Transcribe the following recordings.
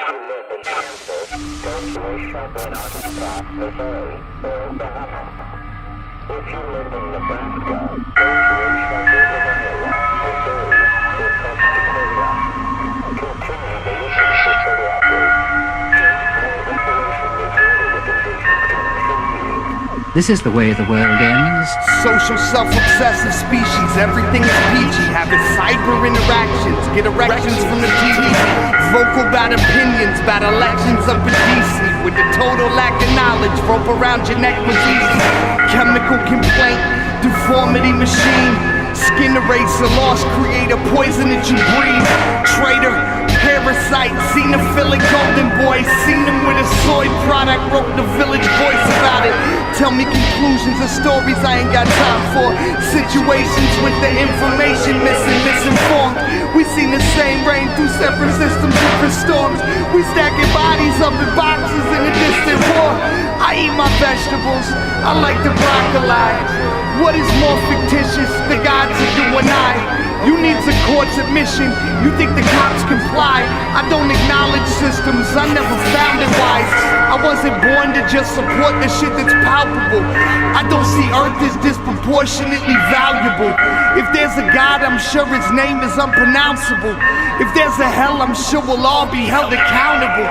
This is the way the world ends. Social self-obsessive species, everything is peachy. Having cyber interactions, get erections from the TV. Vocal about opinions, about elections up in DC. With the total lack of knowledge, rope around your neck was easy. Chemical complaint, deformity machine. Skin eraser, lost creator, poison that you breathe. Traitor, parasite, xenophilic golden boy. Seen him with a soy product, wrote the Village Voice about it. Tell me conclusions of stories I ain't got time for. Situations with the information missing, misinformed. We seen the same rain through separate systems, different storms. We stacking bodies up in boxes in a distant war. I eat my vegetables, I like the broccoli. What is more fictitious, the gods or you and I? You need a court's admission, you think the cops comply. I don't acknowledge systems, I never found it wise. I wasn't born to just support the shit that's palpable. I don't see Earth as disproportionately valuable. If there's a God, I'm sure his name is unpronounceable. If there's a hell, I'm sure we'll all be held accountable.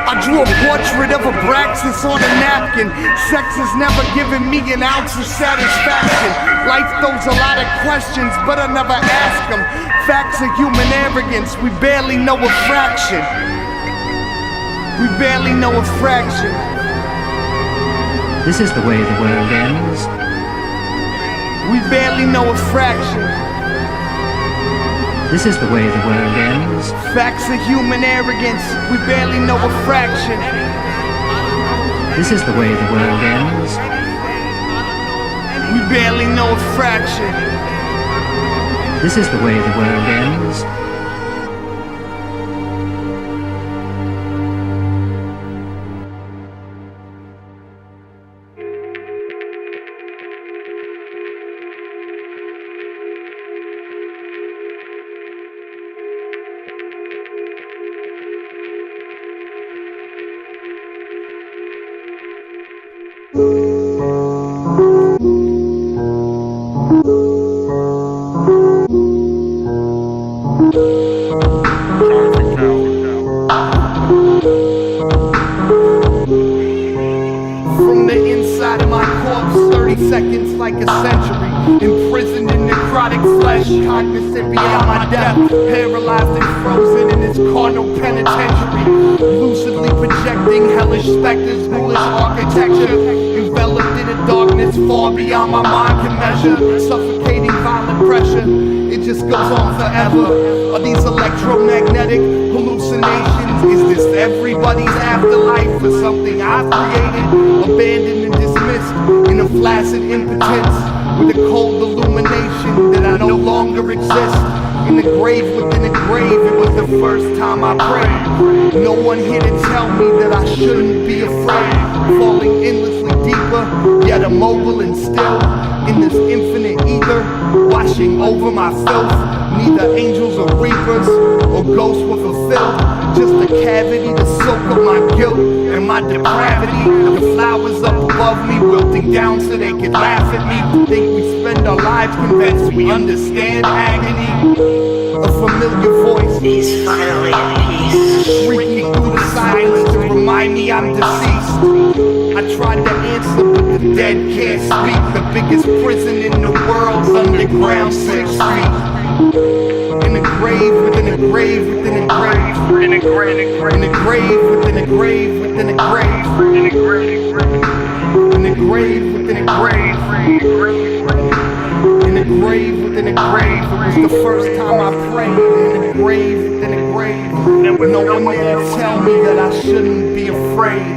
I drew a portrait of Abraxas on a napkin. Sex has never given me an ounce of satisfaction. Life throws a lot of questions, but I never ask them. Facts of human arrogance, we barely know a fraction. We barely know a fraction. This is the way the world ends. We barely know a fraction. This is the way the world ends. Facts of human arrogance, we barely know a fraction. This is the way the world ends. We barely know a fraction. This is the way the world ends. From the inside of my corpse, 30 seconds like a century. Imprisoned in necrotic flesh, cognizant beyond my death. Paralyzed and frozen in this carnal penitentiary. Lucidly projecting hellish specters, ghoulish architecture. Enveloped in a darkness far beyond my mind can measure. Suffocating violent pressure, it just goes on forever. Are these electromagnetic hallucinations? Is this everybody's afterlife or something I've created? Abandoned and dismissed in a flaccid impotence, with a cold illumination that I no longer exist. In the grave within a grave, it was the first time I prayed. No one here to tell me that I shouldn't be afraid. Falling endlessly deeper, yet immobile and still. In this infinite ether, washing over my filth. Neither angels or reapers, or ghosts were fulfilled. Just a cavity to soak up my guilt and my depravity. The flowers up above me wilting down so they could laugh at me. Think we spend our lives convinced we understand agony. A familiar voice is finally at peace, shrieking through the silence to remind me I'm deceased. I tried to answer, but the dead can't speak. The biggest prison in the world's underground, 6 feet. In a grave within a grave within a grave. In a grave within a grave within a grave. In a grave within a grave within a grave. In a grave within a grave. It was the first time I prayed. In a grave within a grave. No one there to tell me that I shouldn't be afraid.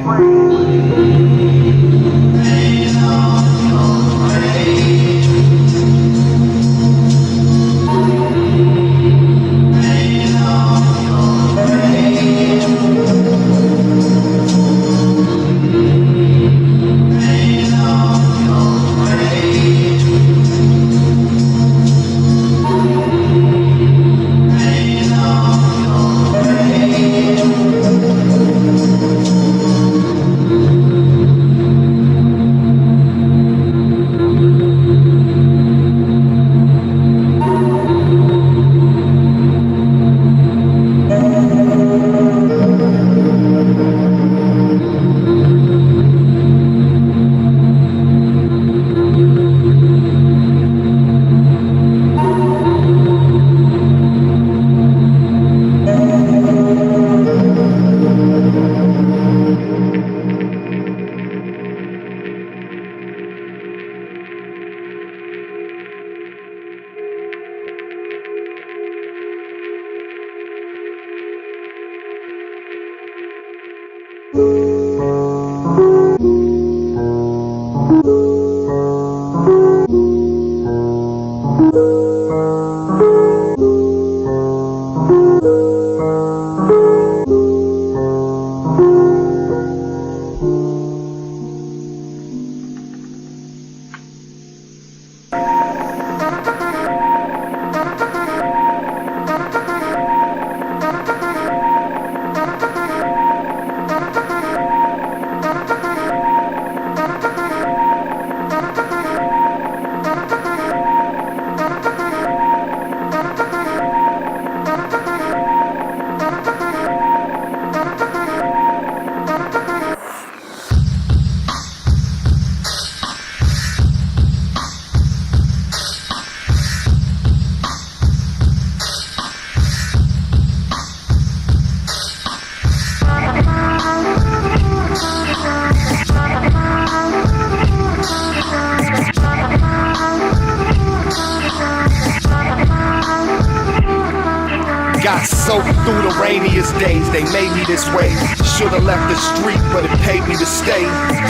Got soaked through the rainiest days, they made me this way. Should've left the street, but it paid me to stay.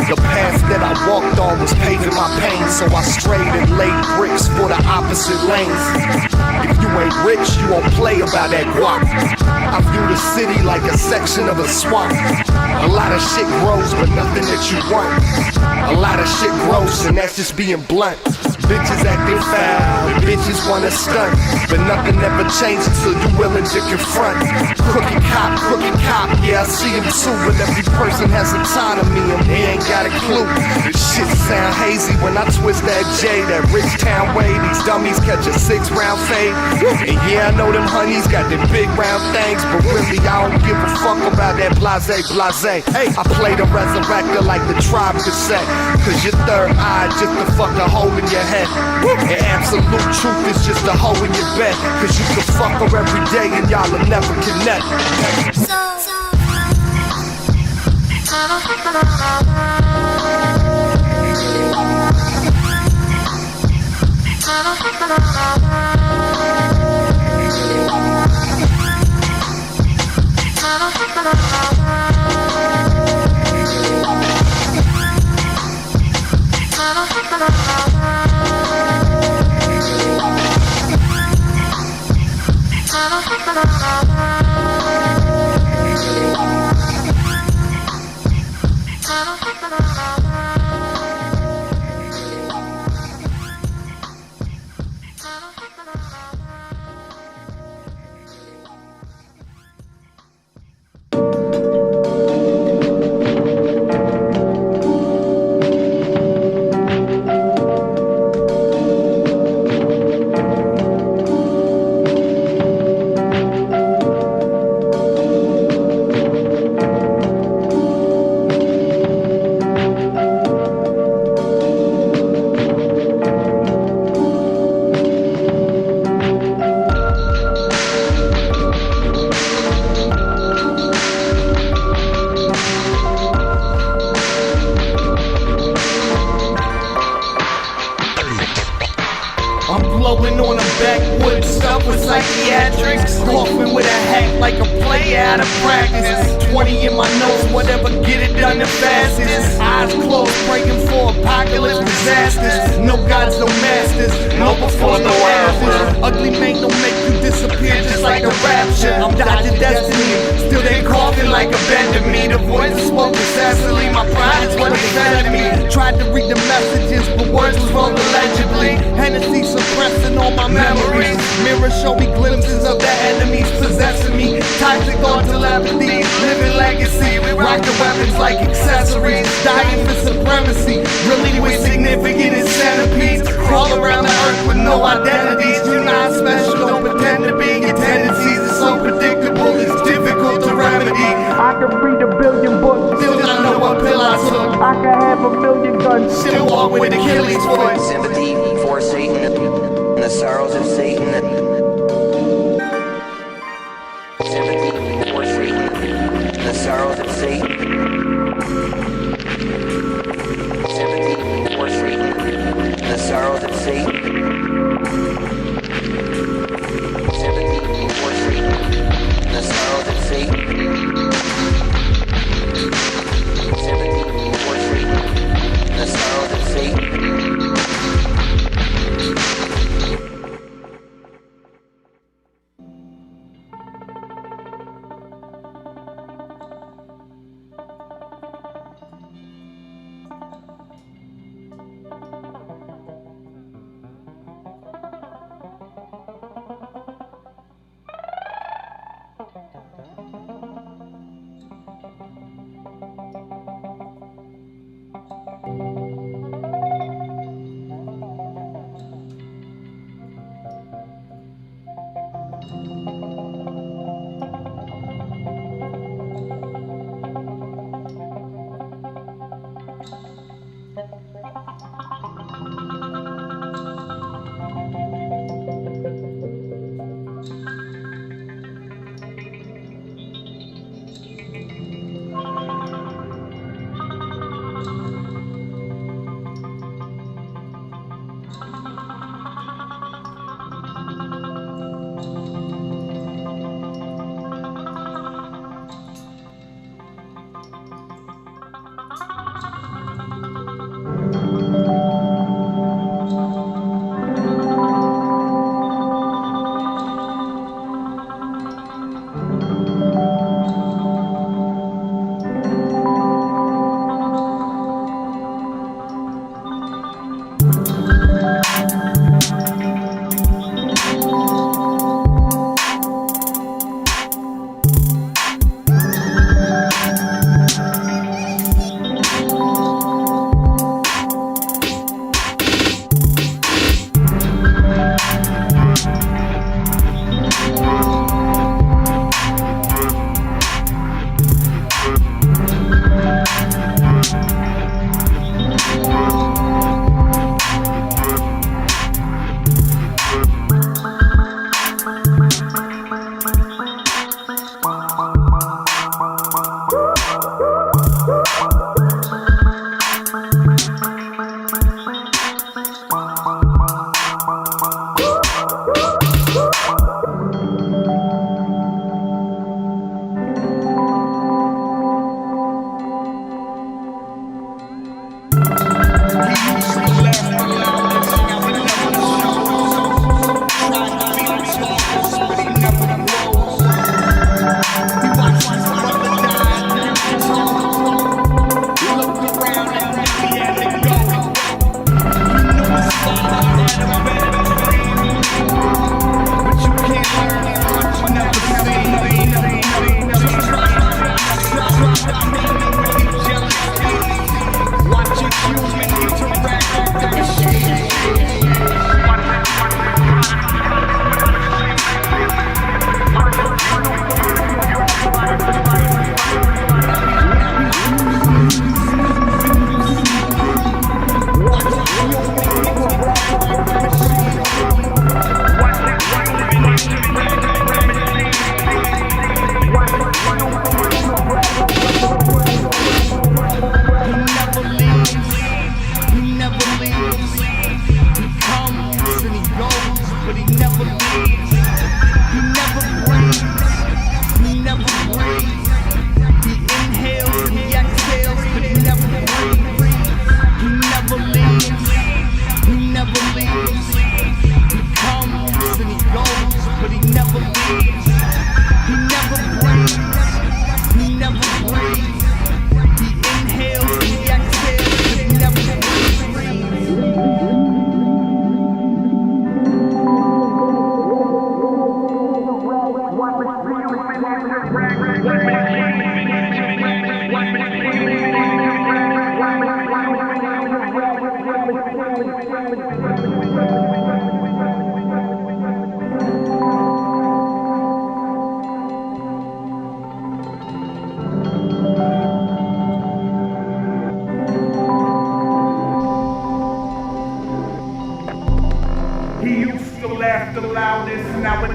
The path that I walked on was paving my pain, so I strayed and laid bricks for the opposite lanes. If you ain't rich, you won't play about that guap. I view the city like a section of a swamp. A lot of shit grows, but nothing that you want. A lot of shit grows, and that's just being blunt. Bitches acting foul, bitches wanna stunt, but nothing ever changes till you willing to confront. Crooked cop, yeah, I see him too, but every person has a side of me and he ain't got a clue. This shit sound hazy when I twist that J, that rich town way. These dummies catch a 6-round fade. And yeah, I know them honeys got them big round things, but really I don't give a fuck about that blase. Hey, I play the resurrector like the Tribe cassette, cause your third eye just a fucking hole in your head. And absolute truth is just a hole in your bed, cause you can fuck her every day and y'all will never connect. Blowing on a backwood stuff with psychiatrics, coughing with a hat like a play out of practice. 20 in my nose, whatever, get it done the fastest. Eyes closed, praying for apocalypse disasters. No gods, no masters, no before, no after. Ugly man don't make you disappear just like a rapture. I'm dodging destiny, still they coughing like a bend to me. The voice is spoken sassily, my pride is what they fed at me. Tried to read the messages, but words was wrong illegibly. Hennessy suppressing all my memories. Mirrors show me glimpses of the enemies possessing me. Toxic on telepathy, living legacy. We rock the weapons like accessories. Dying for supremacy, really with significant centipedes. Crawl around the earth with no identities. You're not special, don't pretend to be. Your tendencies are so predictable, it's difficult to remedy. I can read a billion books, still don't know what pill I took. I can have a million guns, still walk with Achilles' foot. Sympathy for Satan and the sorrows of Satan. Sympathy for Satan and the sorrows of Satan. Sympathy for Satan and the sorrows of Satan. Sympathy for Satan and the sorrows of Satan.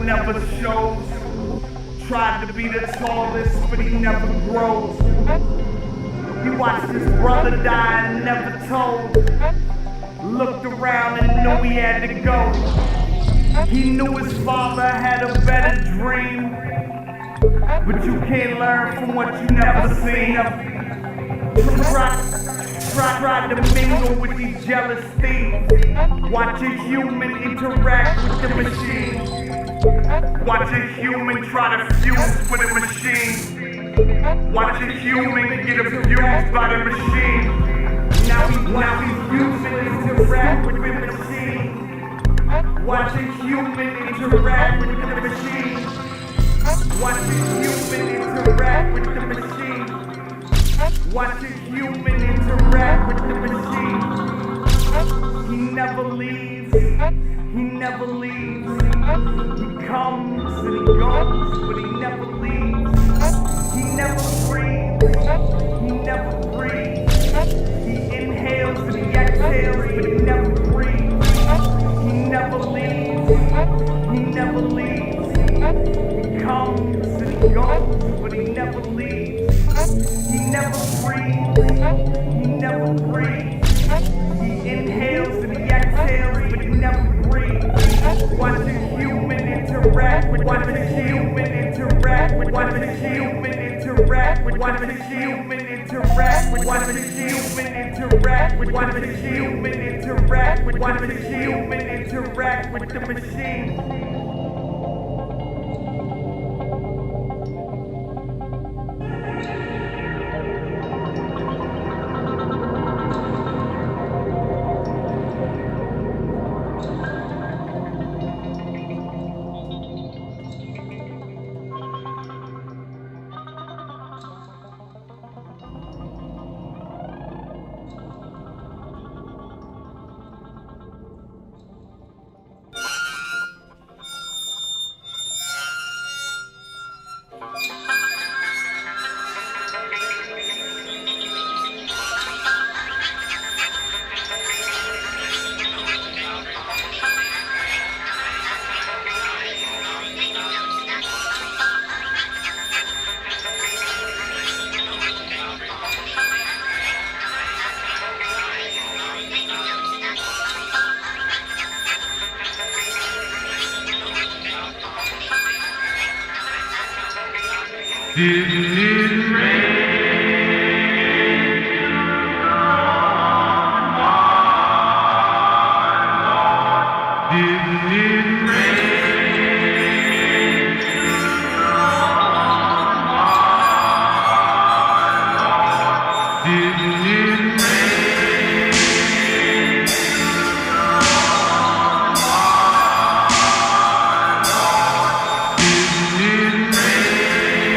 never shows. Tried to be the tallest, but he never grows. He watched his brother die and never told. Looked around and knew he had to go. He knew his father had a better dream, but you can't learn from what you never seen. Try to mingle with these jealous thieves. Watch a human interact with the machine. Watch a human try to fuse with a machine. Watch a human get abused by the machine. Now he's using it to rap with the machine. Watch a human interact with the machine. Watch a human interact with the machine. Watch a human interact with the machine. He never leaves. He never leaves. He comes and he goes, but he never leaves. He never breathes. He never breathes. He inhales and he exhales, but he never breathes. He never leaves. He never leaves. He comes and he goes, but he never leaves. He never breathes. He never breathes. He inhales and he exhales, but he never breathes. Watch a human interact with, watch a human interact with, watch a human interact with, watch a human interact with, watch a human interact with, watch a human interact with, watch a human interact with the machine. Didn't it rain? Didn't it rain? Didn't it rain? Didn't it rain?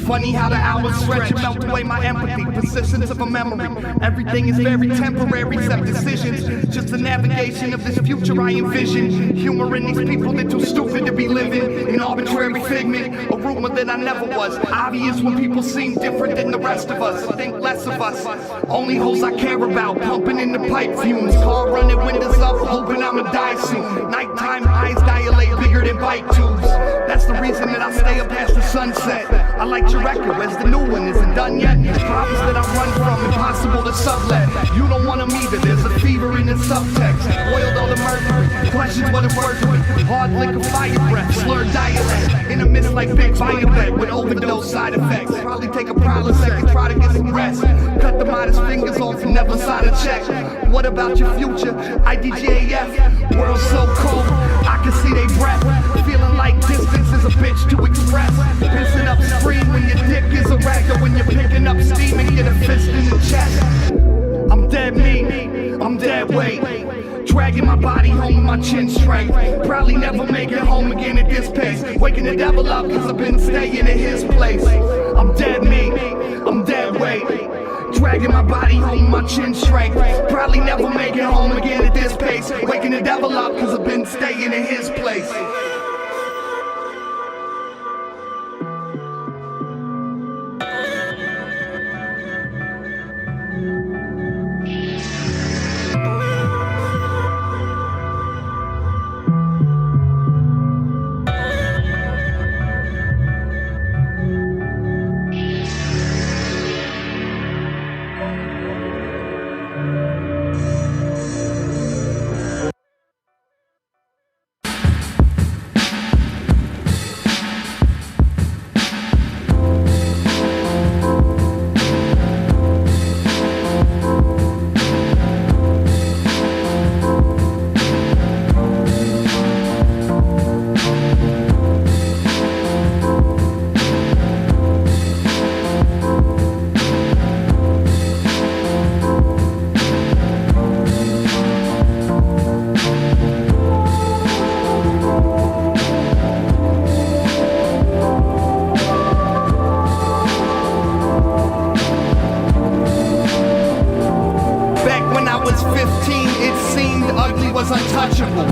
Funny how the hours stretch and melt away my empathy. Persistence of a memory. Everything is very temporary except decisions. Just the navigation of this future I envision. Humor in these people, they're too stupid to be living. An arbitrary figment, a rumor that I never was. Obvious when people seem different than the rest of us. Think less of us. Only hoes I care about, pumping in the pipe fumes. Car running windows up, hoping I'ma die soon. Nighttime eyes dilate bigger than bike tubes. That's the reason that I stay up past the sunset. I like your record, where's the new one? Is it done yet? Problems that I run from, impossible to sublet. You don't want them either, there's a fever in the subtext. Boiled all the mercury, questions what it worth with. Hard liquor, fire breath, slurred dialect. In the midst like big violet with overdose side effects. Probably take a Prilosec and try to get some rest. Cut the modest fingers off and never sign a check. What about your future? IDGAF, world so cold, I can see they breath. Feeling like distance is a bitch to express. Pissing up screen when your dick is a rag, or when you're picking up steam and get a fist in the chest. I'm dead meat, I'm dead weight. Dragging my body home with my chin strength. Probably never make it home again at this pace. Waking the devil up cause I've been staying in his place. I'm dead meat, I'm dead weight. Dragging my body home with my chin strength. Probably never make it home again at this pace. Waking the devil up cause I've been staying in his place.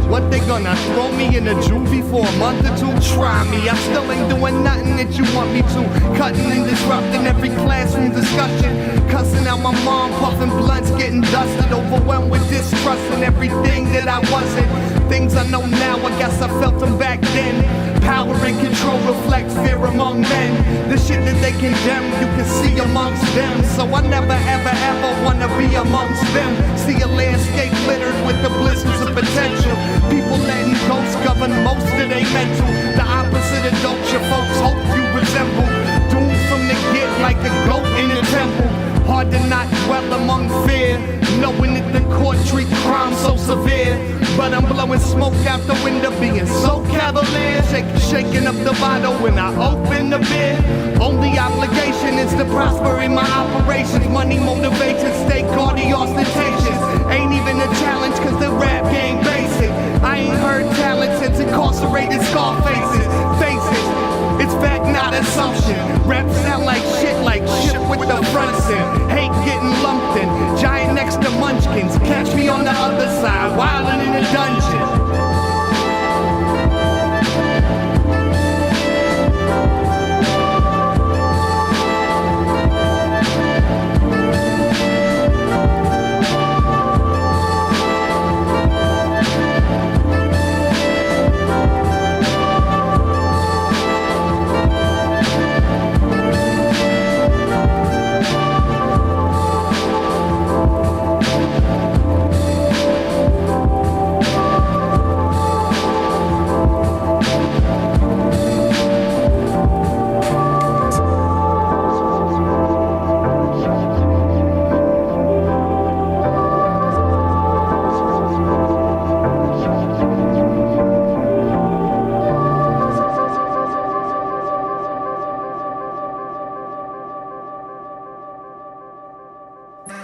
What they gonna throw me in a juvie for a month or two? Try me, I still ain't doing nothing that you want me to. Cutting and disrupting every classroom discussion. Cussing out my mom, puffing blunts, getting dusted. Overwhelmed with distrust in everything that I wasn't. Things I know now, I guess I felt them back then. Power and control reflect fear among men. The shit that they condemn, you can see amongst them. So I never ever ever wanna be amongst them. See a landscape littered with the blisters of potential. People letting ghosts govern most of their mental. The opposite of dope your folks hope you resemble. Doomed from the get like a goat in a temple. Hard to not dwell among fear, knowing that the court treat crime so severe. But I'm blowing smoke out the window, being so cavalier. Shaking up the bottle when I open the beer. Only obligation is to prosper in my operations. Money motivation, stay gaudy, ostentatious. Ain't even a challenge cause the rap game basic. I ain't heard talent since incarcerated scar faces. Faces, it's fact not assumption. Rap sound like shit with the fronts in. Hate getting lumped in, giant next to munchkins. Catch me on the other side, wildin' in a dungeon.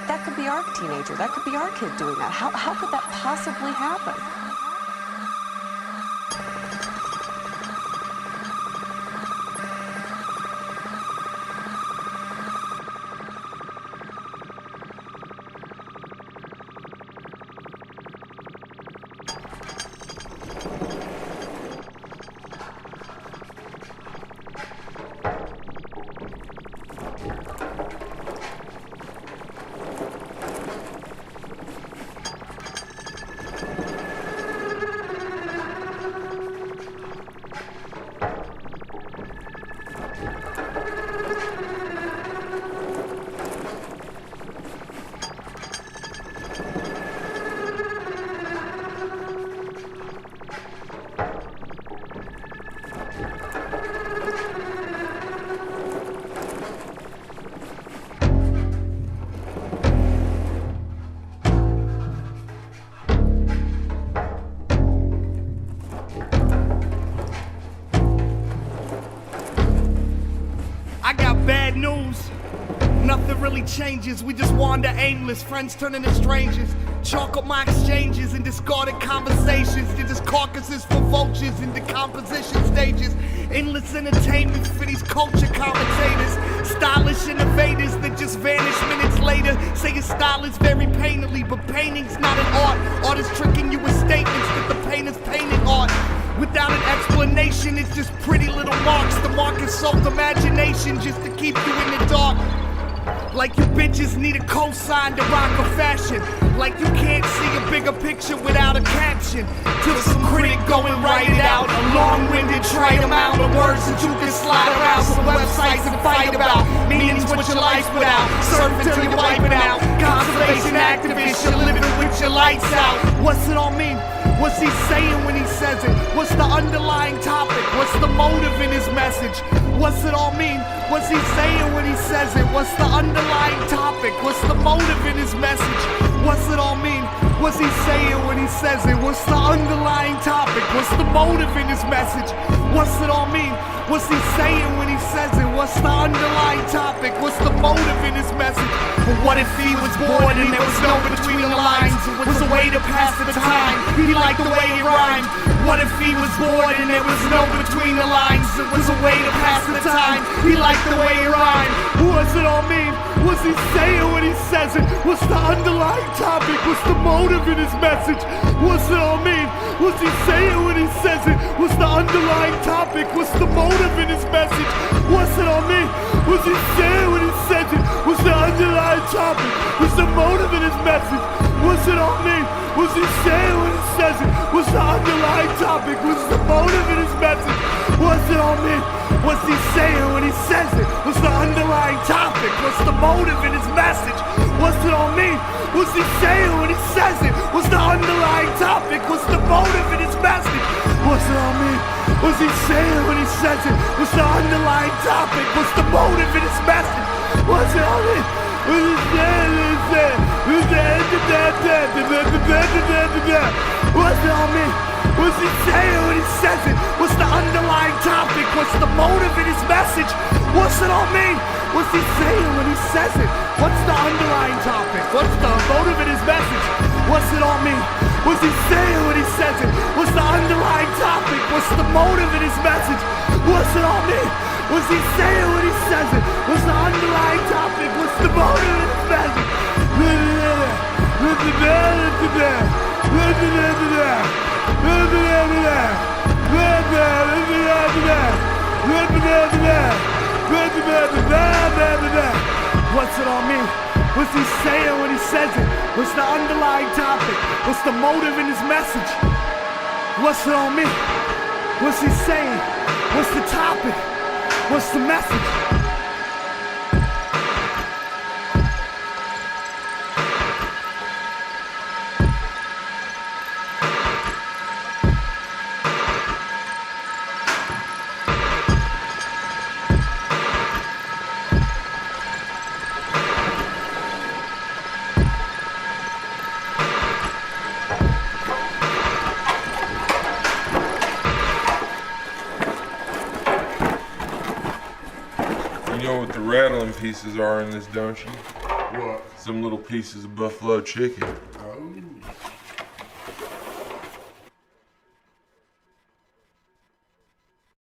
That could be our teenager. That could be our kid doing that. How could that possibly happen? bad news. Nothing really changes, we just wander aimless, friends turn into strangers. Chalk up my exchanges and discarded conversations. They're just carcasses for vultures in decomposition stages. Endless entertainment for these culture commentators. Stylish innovators that just vanish minutes later. Say your style is very painterly, but painting's not an art. Art is tricking you with statements that the painter's painting art. Without an explanation, it's just pretty little marks. The mark is self-imagination just to keep you in the dark. Like you bitches need a cosign to rock a fashion. Like you can't see a bigger picture without a caption. Till some critic go and write it out. A long-winded trite amount of words that you can slide around some websites and fight about. Meaning's what your life's without. Surf until you wipe it out. Conservation activist, you're living with your lights out. What's it all mean? What's he saying when he says it? What's the underlying topic? What's the motive in his message? What's it all mean? What's he saying when he says it? What's the underlying topic? What's the motive in his message? What's it all mean? What's he saying when he says it? What's the underlying topic? What's the motive in his message? What's it all mean? What's he saying when he says it? What's the underlying topic? What's the motive in his message? But what if he was bored and there was no between the lines? It was a way to pass the time. He liked the way it rhymed. What if he was bored and there was no between the lines? It was a way to pass the time. He liked the way it rhymed. What's it all mean? What's he saying when he says it? What's the underlying topic? What's the motive in his message? What's it all mean? What's he saying when he says it? What's the underlying topic? What's the motive in his message? What's it all mean? What's he saying when he says it? What's the underlying topic? What's the motive in his message? What's it all mean? What's he saying when he says it? What's the underlying topic? What's the motive in his message? What's it all mean? What's he saying when he says it? What's the underlying topic? What's the motive in his message? What's it all mean? What's he saying when he says it? What's the underlying topic? What's the motive in his message? What's it all mean? What's he saying when he says it? What's the underlying topic? What's the motive in his message? What's it all mean? What's he saying when he says it? What's the What's it all mean? What's he saying when he says it? What's the underlying topic? What's the motive in his message? What's it all mean? What's he saying when he says it? What's the underlying topic? What's the motive in his message? What's it all mean? What's he saying when he says it? What's the underlying topic? What's the motive in his message? What's it all mean? What's he saying when he says it? What's the underlying topic? What's the motive in his message? What's it all mean? What's he saying when he says it? What's the underlying topic? What's the motive in his message? What's it all mean? What's he saying? What's the topic? What's the message? You know what the rattling pieces are in this, don't you? What? Some little pieces of buffalo chicken. Oh.